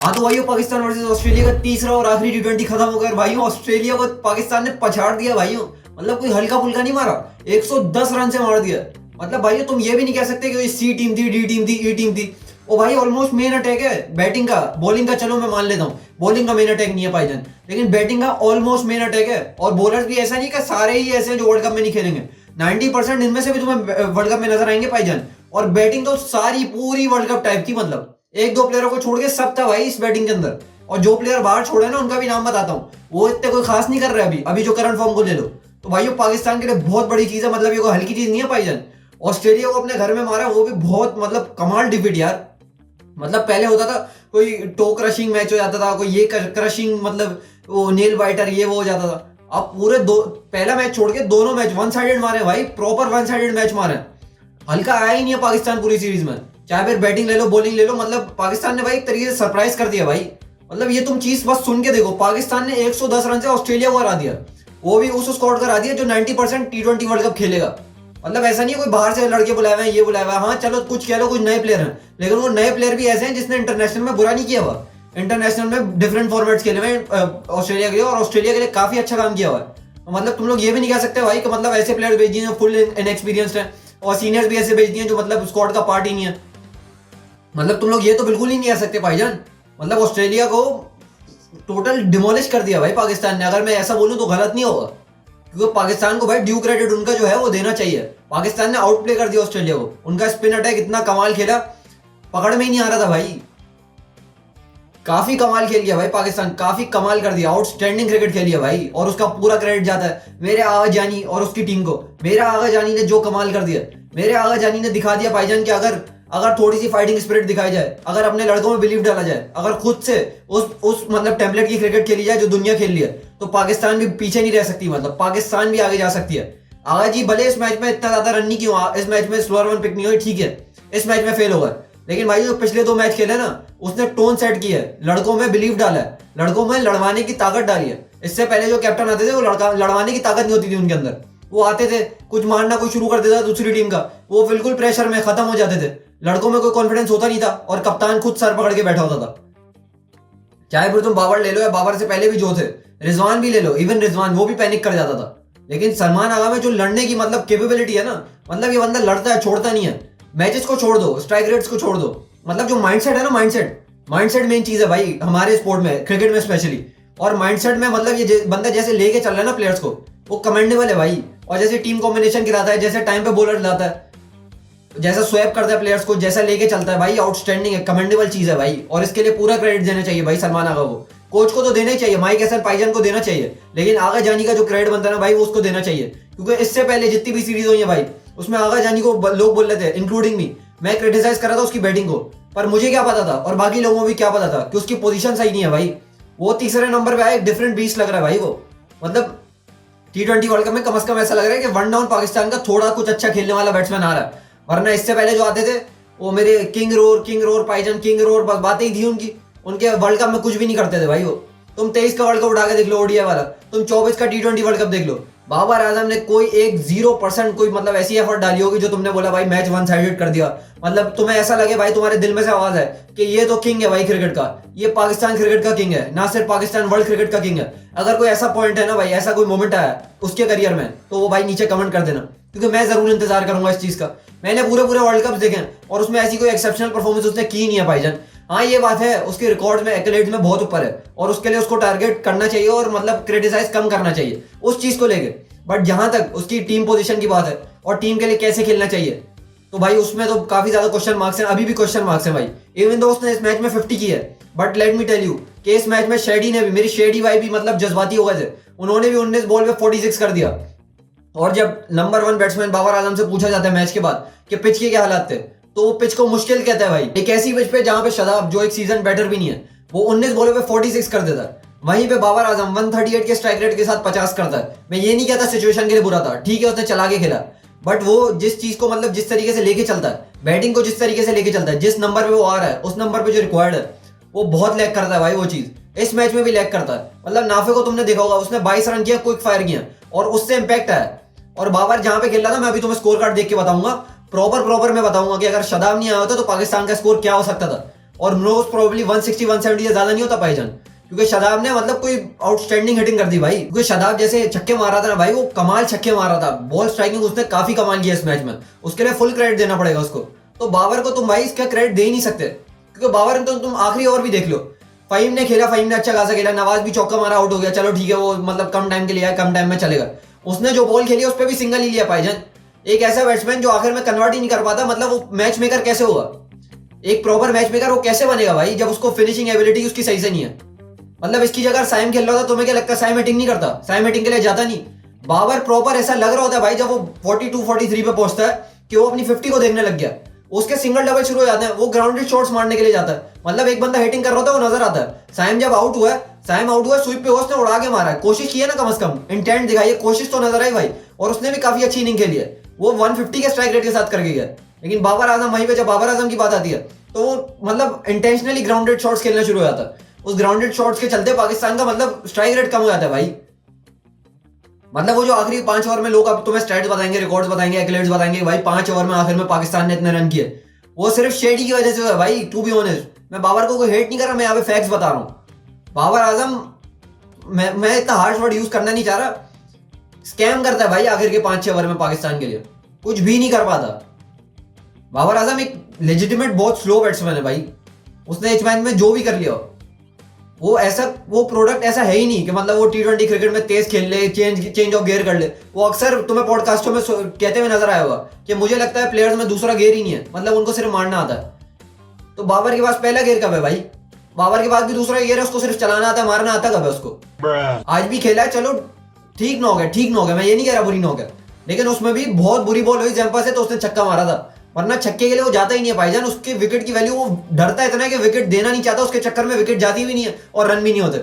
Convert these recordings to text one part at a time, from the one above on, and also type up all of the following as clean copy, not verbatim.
हाँ तो भाइयों, पाकिस्तान वर्सेस ऑस्ट्रेलिया का तीसरा और आखिरी टी20 खत्म हो गया भाइयों। ऑस्ट्रेलिया को पाकिस्तान ने पछाड़ दिया भाइयों। मतलब कोई हल्का फुल्का नहीं मारा, 110 रन से मार दिया। मतलब भाइयों तुम ये भी नहीं कह सकते कि सी टीम थी, डी टीम थी, ई टीम थी। ओ भाई ऑलमोस्ट मेन अटैक है बैटिंग का। बॉलिंग का चलो मैं मान लेता हूँ, बॉलिंग का मेन अटैक नहीं है भाईजान, लेकिन बैटिंग का ऑलमोस्ट मेन अटैक है। और बॉलर्स भी ऐसा नहीं कि सारे ही ऐसे हैं जो वर्ल्ड कप में नहीं खेलेंगे। 90% इनमें से भी तुम्हें वर्ल्ड कप में नजर आएंगे भाईजान। और बैटिंग तो सारी पूरी वर्ल्ड कप टाइप की, मतलब एक दो प्लेयरों को छोड़ के सब था भाई इस बैटिंग के अंदर। और जो प्लेयर बाहर छोड़े ना उनका भी नाम बताता हूँ, वो इतने कोई खास नहीं कर रहे अभी अभी जो करंट फॉर्म को ले लो। तो भाइयों पाकिस्तान के लिए बहुत बड़ी चीज है, मतलब ये कोई हल्की चीज नहीं है भाईजान। ऑस्ट्रेलिया को अपने घर में मारा, वो भी बहुत मतलब कमाल डिफीट यार। मतलब पहले होता था कोई टो क्रशिंग मैच हो जाता था, कोई ये क्रशिंग मतलब वो नेल बाइटर ये वो हो जाता था। अब पूरे दो पहला मैच छोड़ के दोनों मैच वन साइडेड मारे भाई, प्रॉपर वन साइडेड मैच मारे। हल्का आया ही नहीं है पाकिस्तान पूरी सीरीज में, चाहे फिर बैटिंग ले लो बॉलिंग ले लो। मतलब पाकिस्तान ने भाई एक तरीके से सरप्राइज कर दिया भाई। मतलब ये तुम चीज बस सुन के देखो, पाकिस्तान ने 110 रन से ऑस्ट्रेलिया को हरा दिया, वो भी उस स्क्वाड को हरा दिया जो 90% टी20 वर्ल्ड कप खेलेगा। मतलब ऐसा नहीं है कोई बाहर से लड़के बुलाए हुए हैं, ये बुलाया हुआ है। हाँ चलो कुछ कह लो, कुछ नए प्लेयर हैं, लेकिन वो नए प्लेयर भी ऐसे हैं जिसने इंटरनेशनल में बुरा नहीं किया हुआ। इंटरनेशनल में डिफरेंट फॉर्मेट्स खेले हुए ऑस्ट्रेलिया के लिए, और ऑस्ट्रेलिया के लिए काफी अच्छा काम किया हुआ है। तो मतलब तुम लोग ये भी नहीं कह सकते भाई कि मतलब ऐसे प्लेयर भेज दिए जो फुल इनएक्सपीरियंस्ड है, और सीनियर्स भी ऐसे भेज दिए जो मतलब स्क्वाड का पार्ट ही नहीं है। मतलब तुम लोग ये तो बिल्कुल ही नहीं कह सकते भाईजान। मतलब ऑस्ट्रेलिया को टोटल डिमोलिश कर दिया भाई पाकिस्तान ने, अगर मैं ऐसा बोलूं तो गलत नहीं होगा। क्योंकि पाकिस्तान को भाई ड्यू क्रेडिट उनका जो है वो देना चाहिए। पाकिस्तान ने आउट प्ले कर दिया ऑस्ट्रेलिया को, उनका स्पिन अटैक इतना कमाल खेला, पकड़ में ही नहीं आ रहा था भाई। काफी कमाल खेल गया भाई पाकिस्तान, काफी कमाल कर दिया, आउटस्टैंडिंग क्रिकेट खेली है भाई। और उसका पूरा क्रेडिट जाता है मेरे आगा जानी और उसकी टीम को। मेरे आगा जानी ने जो कमाल कर दिया, मेरे आगा जानी ने दिखा दिया भाईजान कि अगर अगर थोड़ी सी फाइटिंग स्पिरिट दिखाई जाए, अगर अपने लड़कों में बिलीव डाला जाए, अगर खुद से उस मतलब टेम्पलेट की क्रिकेट खेली जाए जो दुनिया खेल रही है, तो पाकिस्तान भी पीछे नहीं रह सकती। मतलब पाकिस्तान भी आगे जा सकती है। आगा जी भले इस मैच में इतना ज्यादा रन नहीं किया, इस मैच में स्लोअर वन पिक नहीं हुई, ठीक है इस मैच में फेल होगा, लेकिन भाई जो पिछले दो मैच खेले ना उसने टोन सेट की है, लड़कों में बिलीव डाला है, लड़कों में लड़वाने की ताकत डाली है। इससे पहले जो कैप्टन आते थे वो लड़वाने की ताकत नहीं होती थी उनके अंदर। वो आते थे कुछ मारना कोई शुरू कर देता दूसरी टीम का, वो बिल्कुल प्रेशर में खत्म हो जाते थे। लड़कों में कोई कॉन्फिडेंस होता नहीं था, और कप्तान खुद सर पकड़ के बैठा होता था। चाहे फिर तुम बाबर ले लो, या बाबर से पहले भी जो थे, रिजवान भी ले लो, इवन रिजवान वो भी पैनिक कर जाता था। लेकिन सलमान आगा में जो लड़ने की मतलब कैपेबिलिटी है ना, मतलब ये बंदा लड़ता है, छोड़ता नहीं है। मैचेस को छोड़ दो, स्ट्राइक रेट्स को छोड़ दो, मतलब जो माइंडसेट है ना, माइंडसेट मेन चीज है भाई हमारे स्पोर्ट में, क्रिकेट में स्पेशली। और माइंडसेट में मतलब ये बंदा जैसे लेके चल रहा है ना प्लेयर्स को, वो कमेंडेबल है भाई। और जैसे टीम कॉम्बिनेशन गिराता है, जैसे टाइम पे बॉलर लाता है, जैसा स्वैप करता है प्लेयर्स को, जैसा लेके चलता है भाई, आउटस्टैंडिंग है, कमेंडेबल चीज है भाई। और इसके लिए पूरा क्रेडिट देना चाहिए भाई सलमान आगा को। कोच को तो देना ही चाहिए, माइक हसन पाईजान को देना चाहिए, लेकिन आगा जानी का जो क्रेडिट बनता है ना भाई वो उसको देना चाहिए। क्योंकि इससे पहले जितनी भी सीरीज हुई है भाई, उसमें आगा जानी को लोग बोल रहे थे, इंक्लूडिंग मी, मैं क्रिटिसाइज कर रहा था उसकी बैटिंग को, पर मुझे क्या पता था और बाकी लोगों को भी क्या पता था कि उसकी पोजीशन सही नहीं है भाई। वो तीसरे नंबर पे आया, एक डिफरेंट बीस्ट लग रहा है भाई वो। मतलब टी20 वर्ल्ड कप में कम से कम ऐसा लग रहा है कि वन डाउन पाकिस्तान का थोड़ा कुछ अच्छा खेलने वाला बैट्समैन आ रहा है। वरना इससे पहले जो आते थे वो मेरे किंग रोर पाईजान, किंग रोर बस बातें ही थी उनकी। उनके वर्ल्ड कप में कुछ भी नहीं करते थे भाई वो। तुम 23 का वर्ल्ड कप उठा के देख लो ओडीआई वाला, तुम 24 का टी20 वर्ल्ड कप देख लो, बाबर आजम ने कोई एक 0% कोई मतलब ऐसी एफर्ट डाली होगी जो तुमने बोला भाई मैच वन साइडेड कर दिया। मतलब तुम्हें ऐसा लगे भाई, तुम्हारे दिल में से आवाज है कि ये तो किंग है भाई क्रिकेट का, ये पाकिस्तान क्रिकेट का किंग है, ना सिर्फ पाकिस्तान वर्ल्ड क्रिकेट का किंग है। अगर कोई ऐसा पॉइंट है ना भाई, ऐसा कोई मोमेंट आया उसके करियर में, तो वो भाई नीचे कमेंट कर देना, क्योंकि मैं जरूर इंतजार करूंगा इस चीज का। मैंने पूरे वर्ल्ड कप देखे और उसमें ऐसी कोई एक्सेप्शनल परफॉर्मेंस उसने की नहीं है भाईजान। हाँ ये बात है, उसके रिकॉर्ड में एक्लेड्स में बहुत ऊपर है, और उसके लिए उसको टारगेट करना चाहिए और मतलब क्रिटिसाइज कम करना चाहिए उस चीज को लेके। बट जहां तक उसकी टीम पोजीशन की बात है और टीम के लिए कैसे खेलना चाहिए, तो भाई उसमें तो काफी ज्यादा क्वेश्चन मार्क्स हैं, अभी भी क्वेश्चन मार्क्स हैं भाई। इवन दो उसने इस मैच में 50 की है, but let me tell you कि इस मैच में शेडी ने भी, मेरी शेडी भाई भी मतलब जज्बाती हो गए थे, उन्होंने भी 19 बॉल में 46 कर दिया। और जब नंबर 1 बैट्समैन बाबर आजम से पूछा जाता है मैच के बाद कि पिच के क्या हालात थे, तो वो पिच को मुश्किल कहता है भाई। एक ऐसी पिच पे जहां पे शदाब जो एक सीजन बैटर भी नहीं है, वो 19 बॉलों पे 46 कर देता है। वहीं पे बाबर आजम 138 के स्ट्राइक रेट के साथ 50 करता है। मैं ये नहीं कहता सिचुएशन के लिए बुरा था, ठीक है उसने चला के खेला, बट वो जिस चीज को मतलब जिस तरीके से लेके चलता है, बैटिंग को जिस तरीके से लेके चलता है, जिस नंबर पे वो आ रहा है उस नंबर पे जो रिक्वायर्ड है, वो बहुत लैग करता है भाई। वो चीज इस मैच में भी लैग करता है। मतलब नाफे को तुमने देखा होगा, उसने 22 रन किया, क्विक फायर किया, और उससे इंपैक्ट आया। और बाबर जहां पे खेल रहा था, मैं अभी तुम्हें स्कोर कार्ड देख के बताऊंगा, प्रॉपर मैं बताऊंगा कि अगर शदाब नहीं आया होता तो पाकिस्तान का स्कोर क्या हो सकता था। और मोस्ट प्रोबेबली 160 170 से ज्यादा नहीं होता भाईजान, क्योंकि शादाब ने मतलब कोई आउटस्टैंडिंग हिटिंग कर दी भाई। क्योंकि शादाब जैसे छक्के मार रहा था ना भाई, वो कमाल छक्के मार रहा था, बॉल स्ट्राइकिंग उसने काफी कमाल किया इस मैच में, उसके लिए फुल क्रेडिट देना पड़ेगा उसको। तो बाबर को तुम भाई इसका क्रेडिट दे ही नहीं सकते, क्योंकि बाबर ने तो तुम आखिरी ओवर भी देख लो, फहीम ने खेला, फहीम ने अच्छा खासा खेला, नवाज भी चौका मारा, आउट हो गया, चलो ठीक है, वो मतलब कम टाइम के लिए आया, कम टाइम में चलेगा। उसने जो बॉल खेली उस पर भी सिंगल ही लिया भाईजान। एक ऐसा बैट्समैन जो आखिर में कन्वर्ट ही नहीं कर पाता, मतलब वो मैच मेकर कैसे होगा? एक प्रॉपर मैच मेकर वो कैसे बनेगा भाई, जब उसको फिनिशिंग एबिलिटी उसकी सही से नहीं है। मतलब इसकी जगह साइम खेल रहा था, तुम्हें क्या लगता है साइम हिटिंग नहीं करता? साइम हिटिंग के लिए जाता नहीं। बाबर प्रॉपर ऐसा लग रहा होता है भाई जब वो 42 43 पे पहुंचता है कि वो अपनी 50 को देखने लग गया, उसके सिंगल डबल शुरू हो जाते हैं, वो ग्राउंडेड शॉट्स मारने के लिए जाता है। मतलब एक बंदा हिटिंग कर रहा होता है वो नजर आता है। साइम जब आउट हुआ है, साइम आउट हुआ, स्वीप पे उसने उड़ा के मारा है, कोशिश की है ना, कम से कम इंटेंट दिखाई, कोशिश तो नजर आई भाई, और उसने भी काफी अच्छी इनिंग खेली है। वो 150 के स्ट्राइक रेट के साथ करके गया। लेकिन बाबर आजम, वहीं पे जब बाबर आजम की बात आती है तो वो मतलब इंटेंशनली ग्राउंडेड शॉट्स खेलना शुरू हो जाता है। उस ग्राउंडेड शॉट्स के चलते पाकिस्तान का मतलब स्ट्राइक रेट कम हो जाता है भाई। मतलब वो जो आखिरी 5 ओवर में लोग अब तुम्हें स्टैट्स बताएंगे, रिकॉर्ड्स बताएंगे, एक्लेट्स बताएंगे, भाई 5 ओवर में आखिर में पाकिस्तान ने इतने रन किए, वो सिर्फ शेडी की वजह से हुआ भाई। टू बी ऑनेस्ट, मैं बाबर को कोई हेट नहीं कर रहा, मैं यहाँ पे फैक्ट्स बता रहा हूँ। बाबर आजम, मैं इतना हार्श वर्ड यूज करना नहीं चाह रहा, स्कैम करता है भाई आखिर के 5-6 ओवर में पाकिस्तान के लिए, कुछ भी नहीं कर पाता। बाबर आजम एक लेजिटिमेट बहुत स्लो बैट्समैन है भाई, उसने इस मैच में जो भी कर लिया, वो प्रोडक्ट ऐसा है ही नहीं कि मतलब वो T20 क्रिकेट में तेज खेल ले, चेंज ऑफ गियर कर ले। वो अक्सर तुम्हें पॉडकास्टों में कहते हुए नजर आया होगा कि मुझे लगता है प्लेयर्स में दूसरा गियर ही नहीं है, मतलब उनको सिर्फ मारना आता है। तो बाबर के पास पहला गियर कब है भाई? बाबर के पास भी दूसरा गियर है, उसको सिर्फ चलाना आता है, मारना आता कब है उसको? आज भी खेला है, चलो ठीक नॉक है, मैं ये नहीं कह रहा बुरी नॉक है, लेकिन उसमें भी बहुत बुरी बॉल हुई जैम्पा से, तो उसने छक्का मारा था, वरना छक्के के लिए वो जाता ही नहीं है भाईजान। उसके विकेट की वैल्यू, वो डरता इतना है कि विकेट देना नहीं चाहता, उसके चक्कर में विकेट जाती भी नहीं है और रन भी नहीं होते।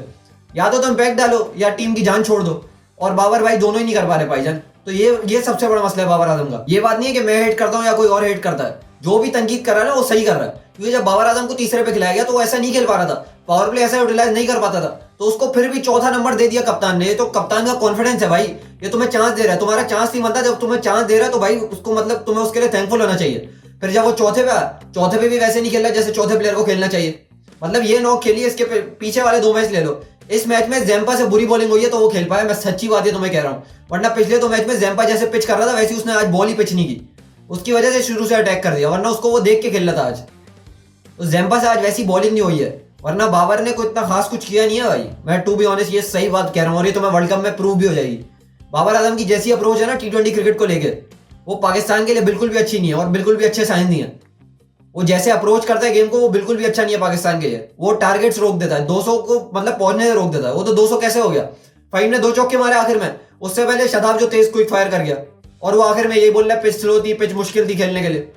या तो तुम इम्पैक्ट डालो या टीम की जान छोड़ दो, और बाबर भाई दोनों ही नहीं कर पा रहे भाईजान। तो ये सबसे बड़ा मसला है बाबर आजम का। ये बात नहीं है कि मैं हेट करता हूँ या कोई और हेट करता है, जो भी तनकीद कर रहा है ना वो सही कर रहा है, क्योंकि जब बाबर आजम को तीसरे पे खिलाया गया तो वो ऐसा नहीं खेल पा रहा था, पावर प्ले ऐसा यूटिलाइज नहीं कर पाता था, तो उसको फिर भी चौथा नंबर दे दिया कप्तान ने। ये तो कप्तान का कॉन्फिडेंस है भाई, ये तुम्हें चांस दे रहा है, तुम्हारा चांस नहीं बनता, जब तुम्हें चांस दे रहा है तो भाई उसको मतलब तुम्हें उसके लिए थैंकफुल होना चाहिए। फिर जब वो चौथे पे भी वैसे नहीं खेला जैसे चौथे प्लेयर को खेलना चाहिए। मतलब ये नॉक खेली है, इसके पीछे वाले 2 मैच ले लो, इस मैच में जैम्पा से बुरी बॉलिंग हुई है तो वो खेल पाया, मैं सच्ची बात है तुम्हें कह रहा हूँ, वरना पिछले 2 मैच में जैम्पा जैसे पिच कर रहा था वैसे उसने आज बॉल ही पिच नहीं की, उसकी वजह से शुरू से अटैक कर दिया, वरना उसको वो देख के खेल रहा था आज। तो जैम्पा से आज वैसी बॉलिंग नहीं हुई है, वरना बाबर ने कोई इतना खास कुछ किया नहीं है भाई। मैं टू बी ऑनेस्ट ये सही बात कह रहा हूँ, और ये तो मैं वर्ल्ड कप में प्रूव भी हो जाएगी। बाबर आजम की जैसी अप्रोच है ना T20 क्रिकेट को लेकर, वो पाकिस्तान के लिए बिल्कुल भी अच्छी नहीं है और बिल्कुल भी अच्छे साइन नहीं है। वो जैसे अप्रोच करता है गेम को वो बिल्कुल भी अच्छा नहीं है पाकिस्तान के लिए। वो टारगेट्स रोक देता है, 200 को मतलब पहुंचने से रोक देता है। वो तो 200 कैसे हो गया? फहीम ने 2 चौके मारे आखिर में, उससे पहले शादाब जो तेज क्विक फायर कर गया, और वो आखिर में यही बोल रहा है पिच स्लो थी, पिच मुश्किल थी खेलने के लिए।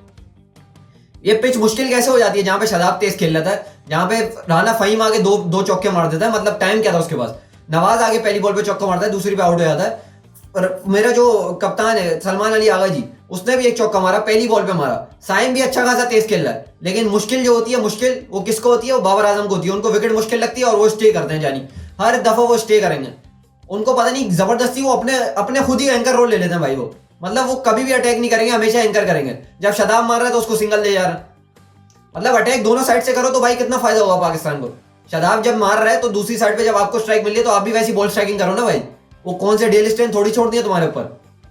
ये पिच मुश्किल कैसे हो जाती है जहां पे शादाब तेज खेल रहा था, जहां पे राना फहीम आगे दो चौके मार देता है, मतलब टाइम क्या था उसके पास। नवाज आगे पहली बॉल पे चौका मारता है, दूसरी पे आउट हो जाता है। और मेरा जो कप्तान है सलमान अली आगा जी, उसने भी एक चौका मारा, पहली बॉल पे मारा। साइम भी अच्छा खासा तेज खेल रहा है, लेकिन मुश्किल जो होती है, मुश्किल वो किसको होती है? वो बाबर आजम को होती है। उनको विकेट मुश्किल लगती है और वो स्टे करते हैं, जानी हर दफा वो स्टे करेंगे। उनको पता नहीं जबरदस्ती वो अपने खुद ही एंकर रोल ले लेते हैं भाई। वो मतलब वो कभी भी अटैक नहीं करेंगे, हमेशा एंकर करेंगे। जब शादाब मार रहा है तो उसको सिंगल ले जा रहा है। मतलब अटैक दोनों साइड से करो तो भाई कितना फायदा होगा पाकिस्तान को। शादाब जब मार रहा है तो दूसरी साइड पे जब आपको स्ट्राइक मिल रही है तो आप भी वैसी बॉल स्ट्राइकिंग करो ना भाई। वो कौन से डेल स्टेन थोड़ी छोड़ दिया तुम्हारे ऊपर।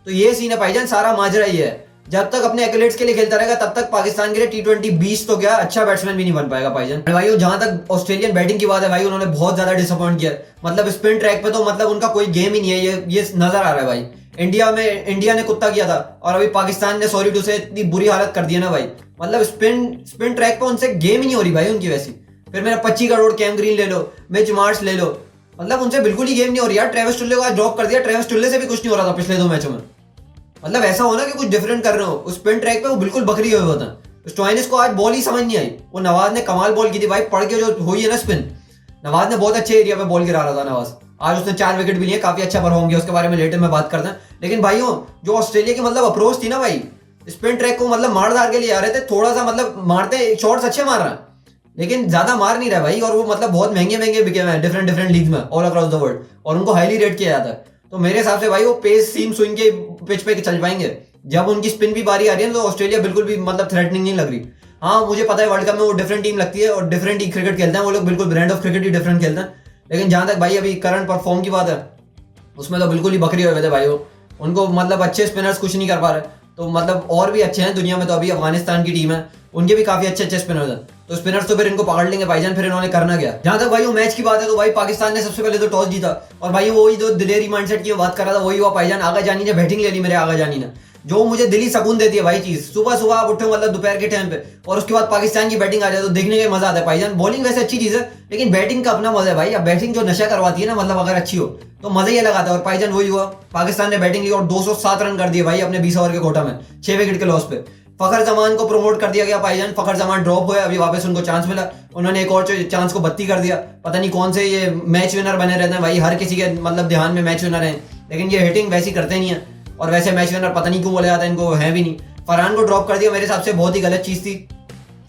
तो ये सीन है भाईजान, सारा माजरा ये है। जब तक अपने एक्लेट्स के लिए खेलता रहेगा तब तक पाकिस्तान के लिए T20 20 तो क्या अच्छा बैट्समैन भी नहीं बन पाएगा भाईजान। भाई जहां तक ऑस्ट्रेलियन बैटिंग की बात है भाई, उन्होंने बहुत ज्यादा डिसअपॉइंट किया। मतलब स्पिन ट्रैक पे तो मतलब उनका कोई गेम ही नहीं है, ये नजर आ रहा है भाई। इंडिया ने कुत्ता किया था और अभी पाकिस्तान ने सॉरी टू से इतनी बुरी हालत कर दी है ना भाई। मतलब स्पिन ट्रैक पे उनसे गेम ही नहीं हो रही भाई उनकी वैसी। फिर मेरा 25 करोड़ कैम ग्रीन ले लो, मिच मार्श ले लो, मतलब उनसे बिल्कुल ही गेम नहीं हो रही यार। ट्रेविस टुल्ले को आज ड्रॉप कर दिया, ट्रेविस टुल्ले से भी कुछ नहीं हो रहा था पिछले 2 मैचों में। मतलब ऐसा होना कि कुछ डिफरेंट कर रहे हो। उस स्पिन ट्रैक पे वो बिल्कुल बकरी हुए होता है। स्टोइनिस को आज बॉल ही समझ नहीं आई। वो नवाज ने कमाल बॉल की थी भाई, पढ़ के जो हुई है ना स्पिन, नवाज ने बहुत अच्छे एरिया पे बॉल गिरा रहा था नवाज। आज उसने 4 विकेट भी लिए, काफी अच्छा परफॉर्म किया, उसके बारे में लेटर में बात करते हैं। लेकिन भाइयों जो ऑस्ट्रेलिया की मतलब अप्रोच थी ना भाई, स्पिन ट्रैक को मतलब मार धार के लिए आ रहे थे, थोड़ा सा मतलब मारते, शॉट्स अच्छे मार रहे हैं लेकिन ज्यादा मार नहीं रहा भाई। और वो मतलब बहुत महंगे बिके हुए हैं डिफरेंट लीग्स में ऑल अक्रॉस द वर्ल्ड, और उनको हाईली रेट किया जाता है। तो मेरे हिसाब से भाई वो पेस सीम स्विंग के पिच पे चल पाएंगे। जब उनकी स्पिन भी बारी आ रही है तो ऑस्ट्रेलिया बिल्कुल भी मतलब थ्रेटनिंग नहीं लग रही। हाँ मुझे पता है वर्ल्ड कप में वो डिफरेंट टीम लगती है और डिफरेंट ही क्रिकेट खेलते हैं वो लोग, बिल्कुल brand of cricket he different खेलते हैं। लेकिन जहाँ तक भाई अभी करंट परफॉर्म की बात है, उसमें तो बिल्कुल ही बकरी हुए थे भाई वो। उनको मतलब अच्छे स्पिनर्स कुछ नहीं कर पा रहे, तो मतलब और भी अच्छे हैं दुनिया में, तो अभी अफगानिस्तान की टीम है, उनके भी काफी अच्छे अच्छे स्पिनर्स हैं, तो स्पिनर्स तो फिर इनको पकड़ लेंगे भाईजान। फिर इन्होंने करना क्या। जहां तक भाई वो मैच की बात है, तो भाई पाकिस्तान ने सबसे पहले तो टॉस जीता, और भाई वही जो दिलेरी माइंडसेट की बात कर रहा था वही हुआ भाईजान। आगा जानी ने बैटिंग ले ली, मेरे आगा जानी ने, जो मुझे दिली सुकून देती है भाई चीज। सुबह सुबह आप उठो मतलब दोपहर के टाइम पे, और उसके बाद पाकिस्तान की बैटिंग आ जाए तो देखने का मजा आता है भाईजान। बॉलिंग वैसे अच्छी चीज है, लेकिन बैटिंग का अपना मजा है भाई। अब बैटिंग जो नशा करवाती है ना, मतलब अगर अच्छी हो तो मजा ही लगाता है। और भाईजान वही हुआ, पाकिस्तान ने बैटिंग ली और 207 रन कर दिए भाई अपने 20 ओवर के कोटा में, 6 विकेट के लॉस पे। फखर जमान को प्रमोट कर दिया गया भाईजान। फखर जमान ड्रॉप हुए, अभी वापस उनको चांस मिला, उन्होंने एक और चांस को बत्ती कर दिया। पता नहीं कौन से ये मैच विनर बने रहते हैं भाई, हर किसी के मतलब ध्यान में मैच विनर है, लेकिन ये हिटिंग वैसी करते नहीं है, और वैसे मैच विनर पता नहीं क्यों बोले जाता है इनको, है भी नहीं। फरहान को ड्रॉप कर दिया, मेरे हिसाब से बहुत ही गलत चीज थी।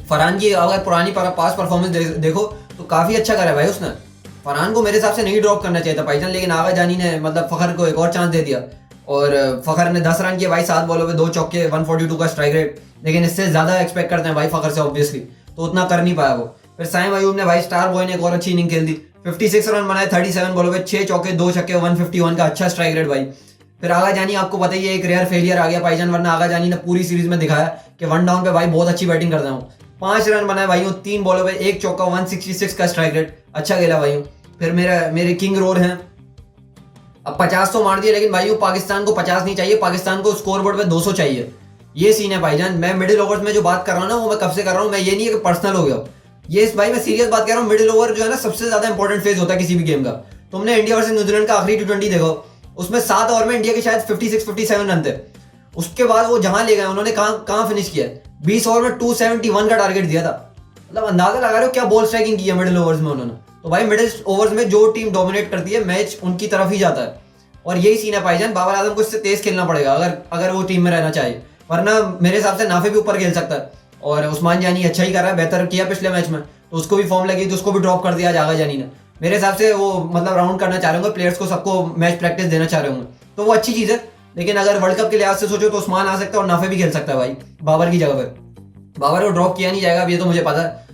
फरहान की अगर पुरानी पास परफॉर्मेंस देखो तो काफी अच्छा करा है भाई उसने। फरहान को मेरे हिसाब से नहीं ड्रॉप करना चाहिए था भाईजान, लेकिन आगा जानी ने मतलब फखर को एक और चांस दे दिया, और फखर ने 10 रन किए भाई, 7 बॉलों पे 2 चौके, 142 का स्ट्राइक रेट। लेकिन इससे ज्यादा एक्सपेक्ट करते हैं भाई फखर से ऑब्वियसली, तो उतना कर नहीं पाया वो। फिर साइम अयूब ने भाई, स्टार बॉय ने एक और अच्छी इनिंग खेल दी, 56 रन बनाए 37 बॉलों पे, 6 चौके 2 छक्के, 151 का अच्छा स्ट्राइक रेट भाई। फिर आगा जानी आपको पता ही है एक रेयर फेलियर आ गया भाईजान, वरना आगा जानी ने पूरी सीरीज में दिखाया कि वन डाउन पे भाई बहुत अच्छी बैटिंग करता हूँ। 5 रन बनाए भाई 3 बॉलों पे, 1 चौका, 166 का स्ट्राइक रेट, अच्छा खेला भाई। फिर मेरे किंग रोर हैं, अब 50 तो मार दिए, लेकिन भाई पाकिस्तान को 50 नहीं चाहिए, पाकिस्तान को स्कोर बोर्ड पे 200 चाहिए। ये सीन है भाईजान। मैं मिडिल ओवर्स में जो बात कर रहा हूँ ना, वो मैं कब से कर रहा हूँ, मैं ये नहीं है कि पर्सनल हो गया, ये इस भाई मैं सीरियस बात कर रहा हूँ। मिडिल ओवर जो है ना, सबसे ज्यादा इंपॉर्टेंट फेज होता है किसी भी गेम का। तुमने इंडिया वर्सेस न्यूजीलैंड का आखिरी T20 देखो, उसमें 7 ओवर में इंडिया के शायद 56-57 रन थे। उसके बाद वो जहां ले गए उन्होंने कहां फिनिश किया, 20 ओवर में 271 का टारगेट दिया था। मतलब अंदाजा लगा रहे हो क्या बॉल स्ट्राइकिंग की है मिडिल ओवर्स में उन्होंने। तो भाई मिडिल ओवर्स में जो टीम डोमिनेट करती है मैच, उनकी तरफ ही जाता है, और यही सीन है भाईजान। बाबर आजम को इससे तेज खेलना पड़ेगा अगर वो टीम में रहना चाहिए, वरना मेरे हिसाब से नाफे भी ऊपर खेल सकता है। और उस्मान जानी अच्छा ही कर रहा है, बेहतर किया पिछले मैच में, तो उसको भी फॉर्म लगी, तो उसको भी ड्रॉप कर दिया आज आगा जानी ने। मेरे हिसाब से वो मतलब राउंड करना चाह रहे होंगे प्लेयर्स को, सबको मैच प्रैक्टिस देना चाह रहे होंगे, तो वो अच्छी चीज है। लेकिन अगर वर्ल्ड कप के लिहाज से सोचो तो उस्मान आ सकता है और नाफे भी खेल सकता है भाई बाबर की जगह पे। बाबर को ड्रॉप किया नहीं जाएगा अब, ये तो मुझे पता है,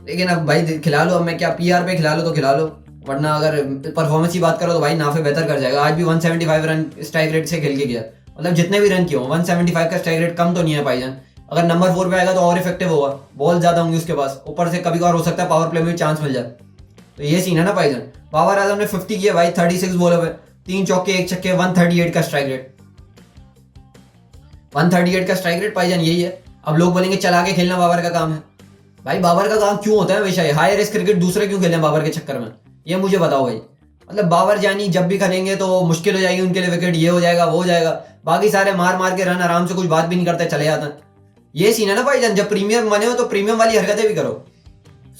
लेकिन अब भाई खिला लो, अब मैं क्या PR पे खिला लो तो खिला लो, वरना अगर परफॉर्मेंस की बात करो तो भाई नाफे बेहतर कर जाएगा। आज भी 175 रन स्ट्राइक रेट से खेल के गया, मतलब जितने भी रन किए हो 175 का स्ट्राइक रेट कम तो नहीं है भाईजान। अगर नंबर 4 पे आएगा तो और इफेक्टिव होगा, बॉल ज्यादा होंगी उसके पास, ऊपर से कभी कभार हो सकता है पावर प्ले में भी चांस मिल जाए, तो ये सीन है ना भाईजान। बाबर आजम ने 50 किया भाई 36 बॉलों पे, 3 चौके 1 छक्के, 138 का स्ट्राइक रेट, 138 का स्ट्राइक रेट भाईजान, यही है। अब लोग बोलेंगे चला के खेलना बाबर का काम है, भाई बाबर का काम क्यों होता है हमेशा हाई रिस्क क्रिकेट दूसरे क्यों खेलें बाबर के चक्कर में, ये मुझे बताओ भाई। मतलब बाबर जानी जब भी खेलेंगे तो मुश्किल हो जाएगी उनके लिए, विकेट ये हो जाएगा वो हो जाएगा, बाकी सारे मार मार के रन आराम से कुछ बात भी नहीं करते चले जाते हैं। ये सीन है ना भाईजान, जब प्रीमियम बने हो तो प्रीमियम वाली हरकतें भी करो।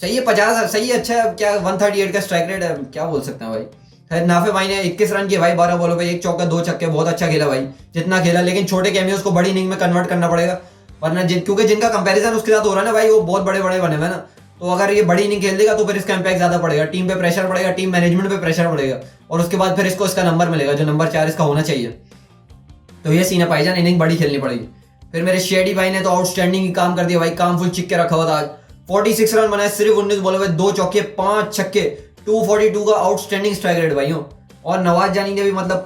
सही है 50, सही है, अच्छा है, क्या 138 का स्ट्राइक रेट है, क्या बोल सकते हैं भाई। खैर नाफे भाई ने 21 रन किए भाई 12 बॉलों पे, 1 चौका 2 छक्के, बहुत अच्छा खेला भाई जितना खेला, लेकिन छोटे कैमियोस को बड़ी इनिंग में कन्वर्ट करना पड़ेगा, वरना क्योंकि जिनका कंपैरिजन उसके साथ हो रहा है ना भाई, वो बहुत बड़े बड़े बने हुए ना, तो अगर ये बड़ी इनिंग खेल देगा तो फिर इसका इम्पैक्ट ज्यादा पड़ेगा, टीम पे प्रेशर पड़ेगा, टीम मैनेजमेंट पे प्रेशर पड़ेगा, और उसके बाद फिर इसको इसका नंबर मिलेगा जो नंबर 4 इसका होना चाहिए। तो ये सीन है भाईजान, इनिंग बड़ी खेलनी पड़ेगी। फिर मेरे शेडी भाई ने तो आउटस्टैंडिंग काम कर दिया भाई, काम फुल चिक के रखा हुआ था आज, 46 रन बनाए सिर्फ 19 बॉलों में, 2 चौके 5 छक्के, 242 का आउटस्टैंडिंग स्ट्राइक रेट भाइयों। और नवाज जानी ने भी मतलब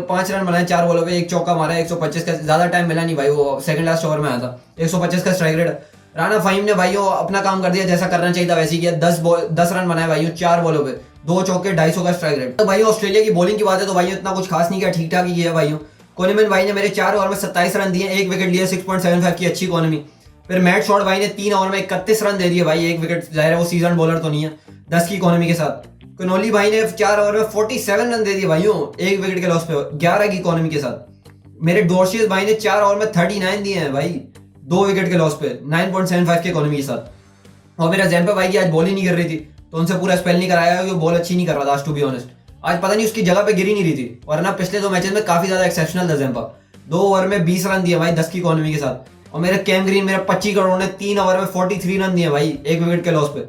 5 रन बनाए 4 बॉलों पे, 1 चौका मारा, 125 का, ज्यादा टाइम मिला नहीं भाई, वो सेकंड लास्ट ओवर में आया था, 125 का स्ट्राइक रेट। राना फाहिम ने भाइयों अपना काम कर दिया, जैसा करना चाहिए था वैसे ही किया, 10 रन बनाए भाइयों 4 बॉलों पे, 2 चौके 250 का स्ट्राइक रेट। तो भाई ऑस्ट्रेलिया की बॉलिंग की बात है तो भाई इतना कुछ खास नहीं किया, ठीक ठाक ही किया भाइयों। कोनिमन भाई ने मेरे 4 ओवर में 27 रन दिए, 1 विकेट लिया, 6.75 की अच्छी इकोनॉमी। फिर मैट शॉट भाई ने 3 ओवर में 31 रन दे दिए भाई, 1 विकेट, जाहिर है वो सीजन बॉलर तो नहीं है, 10 की इकोनॉमी के साथ। कनोली भाई ने 4 ओवर में 47 रन दे दिए भाइयों, 1 विकेट के लॉस पे, 11 की इकोनॉमी के साथ। मेरे डोर्शियस भाई ने 4 ओवर में 39 दिए हैं भाई, 2 विकेट के लॉस पे, 9.75 के इकोनॉमी के साथ। और मेरा जैम्पा भाई की आज बॉल ही नहीं कर रही थी, तो उनसे पूरा स्पेल नहीं कराया क्योंकि बॉल अच्छी नहीं कर रहा था आज, टू बी ऑनेस्ट। आज पता नहीं उसकी जगह पे गिरी नहीं रही थी, वरना पिछले 2 मैचेस में काफी ज्यादा एक्सेप्शनल था जैम्पा। 2 ओवर में 20 रन दिए भाई, 10 की इकोनॉमी के साथ। और मेरे कैम ग्रीन, मेरा 25 करोड़ ने 3 ओवर में 43 रन दिए भाई, 1 विकेट के लॉस पे,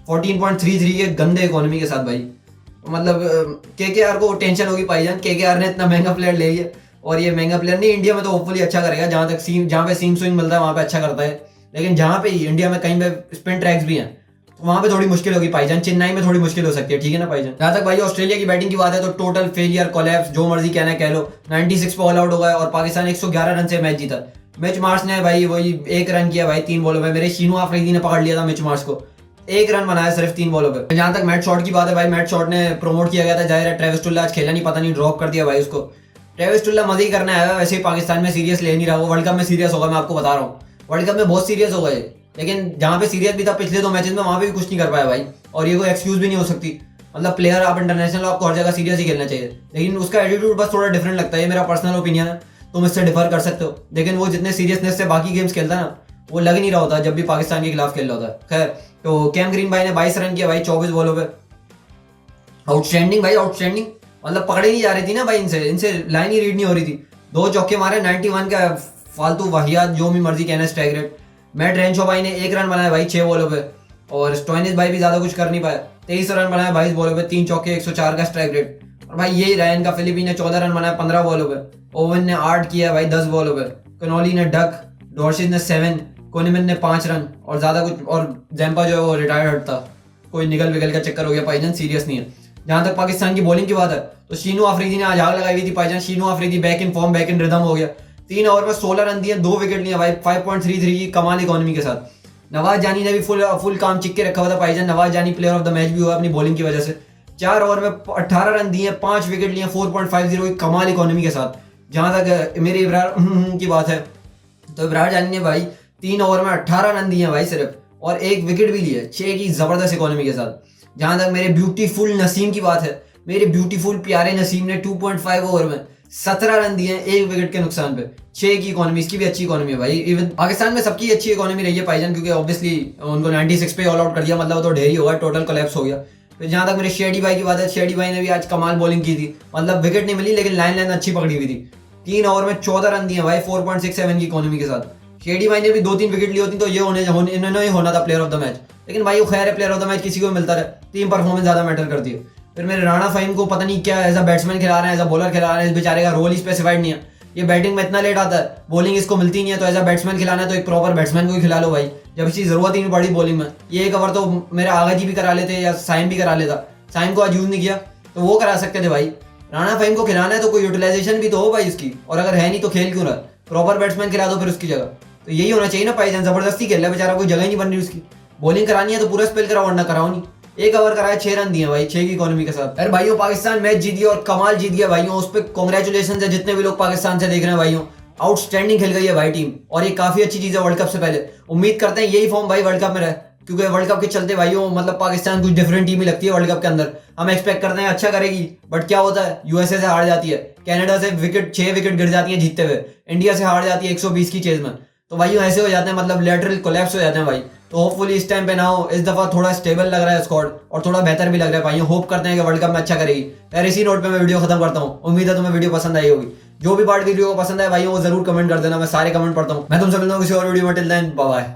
14.33 के गंदे इकोनॉमी के साथ भाई। मतलब KKR को टेंशन होगी भाईजान, KKR ने इतना महंगा प्लेयर ले लिया, और ये महंगा प्लेयर नहीं, इंडिया में तो होपफुली अच्छा करेगा, जहां पे सीम स्विंग मिलता है वहां पे अच्छा करता है, लेकिन जहाँ पे इंडिया में कहीं पे स्पिन ट्रैक्स भी हैं तो वहां पे थोड़ी मुश्किल होगी भाईजान, चेन्नई में थोड़ी मुश्किल हो सकती है, ठीक है ना भाईजान। जहां तक भाई ऑस्ट्रेलिया की बैटिंग की बात है तो टोटल फेलियर, कोलैप्स, जो मर्जी कहना है कह लो, 96 पे ऑल आउट हो गया और पाकिस्तान 111 रन से मैच जीता। मिच मार्श ने भाई वही 1 रन किया भाई 3 बॉलों में, मेरे शीनू आफरीदी ने पकड़ लिया था मिच मार्श को, 1 रन बनाया सिर्फ 3 बॉलों पे। जहां तक मैट शॉट की बात है भाई, मैट शॉट ने प्रमोट किया गया था, जाहिर है ट्रेविस टुल्ला आज खेला नहीं, पता नहीं ड्रॉप कर दिया भाई उसको। ट्रेविस टुल्ला मजे ही करने आया है, वैसे ही पाकिस्तान में सीरियस ले नहीं रहा, वो वर्ल्ड कप में सीरियस होगा, मैं आपको बता रहा हूँ वर्ल्ड कप में बहुत सीरियस हो गए, लेकिन जहां पे सीरियस भी था पिछले 2 मैचेस में वहां पे भी कुछ नहीं कर पाया भाई, और ये कोई एक्सक्यूज भी नहीं हो सकती। मतलब प्लेयर आप इंटरनेशनल, आपको हर जगह सीरियस ही खेलना चाहिए, लेकिन उसका एटीट्यूड बस थोड़ा डिफरेंट लगता है, ये मेरा पर्सनल ओपिनियन है, तुम इससे डिफर कर सकते हो। लेकिन वो जितने सीरियसनेस से बाकी गेम्स खेलता है ना, वो लग नहीं रहा होता जब भी पाकिस्तान के खिलाफ खेल रहा होता है। खैर, तो कैम ग्रीन भाई ने 22 रन किया भाई 24 बॉलों पे, आउटस्टैंडिंग भाई आउटस्टैंडिंग, मतलब पकड़े नहीं जा रही थी ना भाई, इनसे लाइन ही रीड नहीं हो रही थी। 2 चौके मारे, 91 का फालतू वाहियात जो भी मर्जी कहना स्ट्राइक रेट। मैट रेंशो भाई ने 1 रन बनाया भाई 6 बॉलों पे, और स्टोइनिस भाई भी ज्यादा कुछ कर नहीं पाया, 23 रन बनाया 22 बॉलों पे, 3 चौके, 104 का स्ट्राइक रेट। और भाई यही रहा इनका, फिलिपी ने 14 रन बनाया 15 बॉलों पे, ओवन ने 8 किया भाई 10 बॉलों पे, कनोली ने डक, डॉर्शिस ने 7, कोनिमन ने 5 रन, और ज्यादा कुछ, और जैम्पा जो है वो रिटायर्ड हटता, कोई निकल विकल का चक्कर हो गया, पाईजान सीरियस नहीं है। जहां तक पाकिस्तान की बॉलिंग की बात है तो शीनू आफरीदी ने आज आग लगाई हुई थी पाईजान, Shaheen Afridi back in form, back in rhythm हो गया, 3 ओवर में 16 रन दिए, 2 विकेट लिए भाई 5.33 की कमाल इकोनॉमी के साथ। नवाज जानी ने भी फुल काम चिक के रखा हुआ था भाईजान, नवाज जानी प्लेयर ऑफ द मैच भी हुआ अपनी बॉलिंग की वजह से, 4 ओवर में 18 रन दिए, 5 विकेट लिए, 4.50 की कमाल इकोनॉमी के साथ। जहां तक मेरे इब्रार की बात है तो इब्रार जानी ने भाई 3 ओवर में 18 रन दिए भाई सिर्फ, और 1 विकेट भी लिए, 6 की जबरदस्त इकोनॉमी के साथ। जहां तक मेरे ब्यूटीफुल नसीम की बात है, मेरे ब्यूटीफुल प्यारे नसीम ने 2.5 ओवर में 17 रन दिए, 1 विकेट के नुकसान पे, 6 की इकोनॉमी, इसकी भी अच्छी इकोनॉमी है भाई। इवन पाकिस्तान में सबकी अच्छी इकोनॉमी रही है भाईजान, क्योंकि ऑब्वियसली उनको 96 पे ऑल आउट कर दिया, मतलब तो ढेर ही होगा, टोटल कोलैप्स हो गया। फिर जहां तक मेरे शेडी भाई की बात है, शेडी भाई ने भी आज कमाल बॉलिंग की थी, मतलब विकेट नहीं मिली लेकिन लाइन अच्छी पकड़ी हुई थी, 3 ओवर में 14 रन दिए भाई 4.67 की इकोनॉमी के साथ। शेडी भाई ने भी 2-3 विकेट ली होती तो ये इन्होंने ही होना था प्लेयर ऑफ द मैच, लेकिन भाई वो खैर है, प्लेयर ऑफ द मैच किसी को मिलता रहे, टीम परफॉर्मेंस ज्यादा मैटर करती है। फिर मेरे राणा फहीम को पता नहीं क्या एज अ बैट्समैन खिला रहे हैं, एज अ बॉलर खिला रहे हैं, इस बेचारे का रोल ही स्पेसिफाइड नहीं है, ये बैटिंग में इतना लेट आता है, बॉलिंग इसको मिलती नहीं है, तो एज अ बैट्समैन खिलाना है तो एक प्रॉपर बैट्समैन को ही खिला लो भाई, जब इसकी जरूरत ही नहीं पड़ी बॉलिंग में। ये 1 ओवर तो मेरा आगा जी भी करा लेते या साइम भी करा लेता, साइम को आज यूज नहीं किया तो वो करा सकते थे भाई। राणा फहीम को खिलाना है तो कोई यूटिलाइजेशन भी तो हो भाई इसकी, और अगर है नहीं तो खेल क्यों रहा, प्रॉपर बैट्समैन खिला दो फिर उसकी जगह, तो यही होना चाहिए ना भाईजान। जबरदस्ती खेल रहा है बेचारा, कोई जगह ही नहीं बन रही उसकी, बॉलिंग करानी है तो पूरा स्पेल कराओ, वरना कराओ नहीं। 1 ओवर कराया, 6 रन दिए भाई 6 की इकोनॉमी के साथ। यार भाइयों पाकिस्तान मैच जीत गया और कमाल जीत गया भाइयों, उस पर कांग्रेचुलेशन है जितने भी लोग पाकिस्तान से देख रहे हैं भाइयों, आउटस्टैंडिंग खेल गई है भाई टीम, और ये काफी अच्छी चीज है वर्ल्ड कप से पहले। उम्मीद करते हैं यही फॉर्म भाई वर्ल्ड कप में रहे, क्योंकि वर्ल्ड कप के चलते भाइयों मतलब पाकिस्तान कुछ डिफरेंट टीम ही लगती है वर्ल्ड कप के अंदर। हम एक्सपेक्ट करते हैं अच्छा करेगी, बट क्या होता है, यूएसए से हार जाती है, कनाडा से 6 विकेट गिर जाती है जीतते हुए, इंडिया से हार जाती है 120 की चेज में, तो भाइयों ऐसे हो जाते हैं, मतलब लेटरल कोलैप्स हो जाते हैं भाई। तो होपफुली इस टाइम पे ना हो, इस दफा थोड़ा स्टेबल लग रहा है स्क्वाड और थोड़ा बेहतर भी लग रहा है भाइयों, होप करते हैं कि वर्ल्ड कप में अच्छा करेगी। यार इसी नोट पे मैं वीडियो खत्म करता हूँ, उम्मीद है तुम्हें वीडियो पसंद आई होगी। जो भी पार्ट वीडियो को पसंद है भाइयों वो जरूर कमेंट कर देना, मैं सारे कमेंट पढ़ता हूँ। मैं तुमसे मिलता हूँ किसी और वीडियो में, टिल देन बाय बाय।